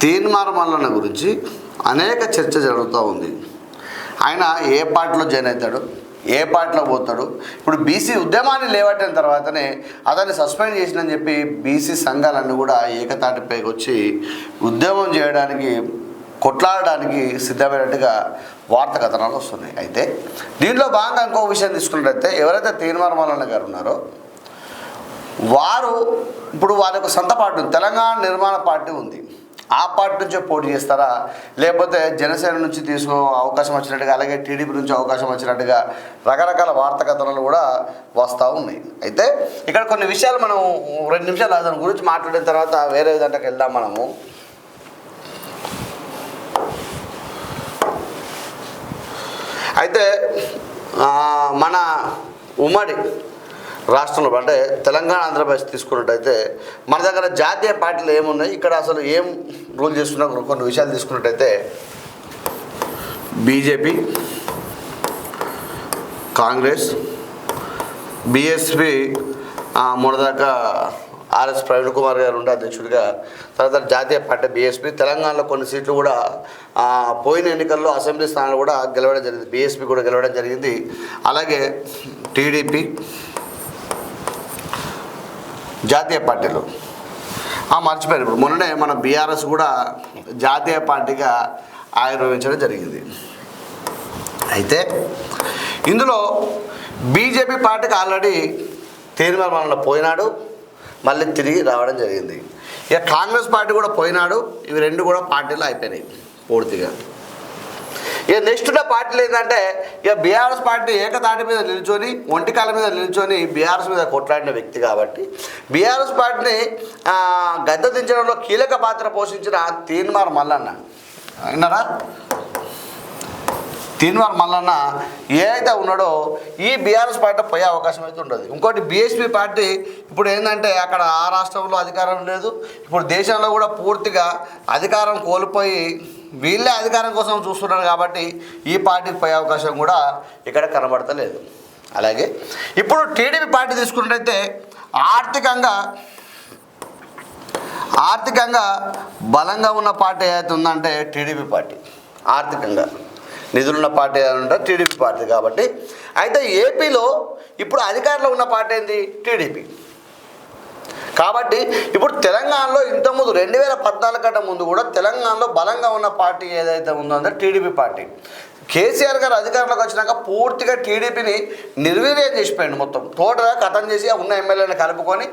తీన్మార్ మల్లన్న గురించి అనేక చర్చ జరుగుతూ ఉంది. ఆయన ఏ పార్టీలో జాయిన్ అవుతాడు, ఏ పార్టీలో పోతాడు. ఇప్పుడు బీసీ ఉద్యమాన్ని లేవట్టిన తర్వాతనే అతన్ని సస్పెండ్ చేసిందని చెప్పి బీసీ సంఘాలన్నీ కూడా ఏకతాటిపైకి వచ్చి ఉద్యమం చేయడానికి, కొట్లాడడానికి సిద్ధమైనట్టుగా వార్త కథనాలు వస్తున్నాయి. అయితే దీంట్లో భాగంగా ఇంకో విషయం తీసుకున్నట్టయితే ఎవరైతే తీన్మార్ మల్లన్న గారు ఉన్నారో వారు ఇప్పుడు వారి యొక్క సొంత పార్టీ ఉంది, తెలంగాణ నిర్మాణ పార్టీ ఉంది. ఆ పార్టీ నుంచే పోటీ చేస్తారా, లేకపోతే జనసేన నుంచి తీసుకో అవకాశం వచ్చినట్టుగా, అలాగే టీడీపీ నుంచి అవకాశం వచ్చినట్టుగా రకరకాల వార్తా కథనాలు కూడా వస్తూ ఉన్నాయి. అయితే ఇక్కడ కొన్ని విషయాలు మనం 2 నిమిషాలు దాని గురించి మాట్లాడిన తర్వాత వేరే విధంగా వెళ్దాం. మనము అయితే మన ఉమ్మడి రాష్ట్రంలో అంటే తెలంగాణ, ఆంధ్రప్రదేశ్ తీసుకున్నట్టయితే మన దగ్గర జాతీయ పార్టీలు ఏమున్నాయి, ఇక్కడ అసలు ఏం రూల్ చేస్తున్నా కొన్ని విషయాలు తీసుకున్నట్టయితే బీజేపీ, కాంగ్రెస్, బీఎస్పీ, మొన్నదాకా ఆర్ఎస్ ప్రవీణ్ కుమార్ గారు ఉండే అధ్యక్షుడిగా, తర్వాత జాతీయ పార్టీ బీఎస్పీ. తెలంగాణలో కొన్ని సీట్లు కూడా పోయిన ఎన్నికల్లో అసెంబ్లీ స్థానాలు కూడా గెలవడం జరిగింది, బీఎస్పీ కూడా గెలవడం జరిగింది. అలాగే టీడీపీ, జాతీయ పార్టీలు మర్చిపోయారు. ఇప్పుడు మొన్ననే మన బీఆర్ఎస్ కూడా జాతీయ పార్టీగా ఆవిర్భవించడం జరిగింది. అయితే ఇందులో బీజేపీ పార్టీకి ఆల్రెడీ తీన్మార్ మల్లన్న పోయినాడు, మళ్ళీ తిరిగి రావడం జరిగింది. ఇక కాంగ్రెస్ పార్టీ కూడా పోయినాడు. ఇవి 2 కూడా పార్టీలు అయిపోయినాయి పూర్తిగా. ఇక నెక్స్ట్ ఉన్న పార్టీలు ఏంటంటే ఇక బీఆర్ఎస్ పార్టీ ఏకతాటి మీద నిల్చొని, ఒంటికాల మీద నిల్చొని బీఆర్ఎస్ మీద కొట్లాడిన వ్యక్తి కాబట్టి బీఆర్ఎస్ పార్టీని గద్దె దించడంలో కీలక పాత్ర పోషించిన తీన్మార్ మల్లన్న విన్నారా. తీన్మార్ మల్లన్న ఏ అయితే ఉన్నాడో ఈ బీఆర్ఎస్ పార్టీ పోయే అవకాశం అయితే ఉండదు. ఇంకోటి బీఎస్పీ పార్టీ ఇప్పుడు ఏంటంటే అక్కడ ఆ రాష్ట్రంలో అధికారం లేదు, ఇప్పుడు దేశంలో కూడా పూర్తిగా అధికారం కోల్పోయి వీళ్ళే అధికారం కోసం చూస్తున్నారు కాబట్టి ఈ పార్టీకి పోయే అవకాశం కూడా ఇక్కడ కనబడతలేదు. అలాగే ఇప్పుడు టీడీపీ పార్టీ తీసుకున్నట్టయితే ఆర్థికంగా బలంగా ఉన్న పార్టీ ఏదైతే ఉందంటే టీడీపీ పార్టీ. ఆర్థికంగా నిధులున్న పార్టీ ఏదంటే టీడీపీ పార్టీ కాబట్టి. అయితే ఏపీలో ఇప్పుడు అధికారంలో ఉన్న పార్టీ ఏంది, టీడీపీ. కాబట్టి ఇప్పుడు తెలంగాణలో ఇంతకుముందు 2014 కంటే ముందు కూడా తెలంగాణలో బలంగా ఉన్న పార్టీ ఏదైతే ఉందో అంటే టీడీపీ పార్టీ. కేసీఆర్ గారు అధికారంలోకి వచ్చినాక పూర్తిగా టీడీపీని నిర్వీర్యం చేసిపోయింది, మొత్తం టోటల్గా కథం చేసి ఉన్న ఎమ్మెల్యేలను కలుపుకొని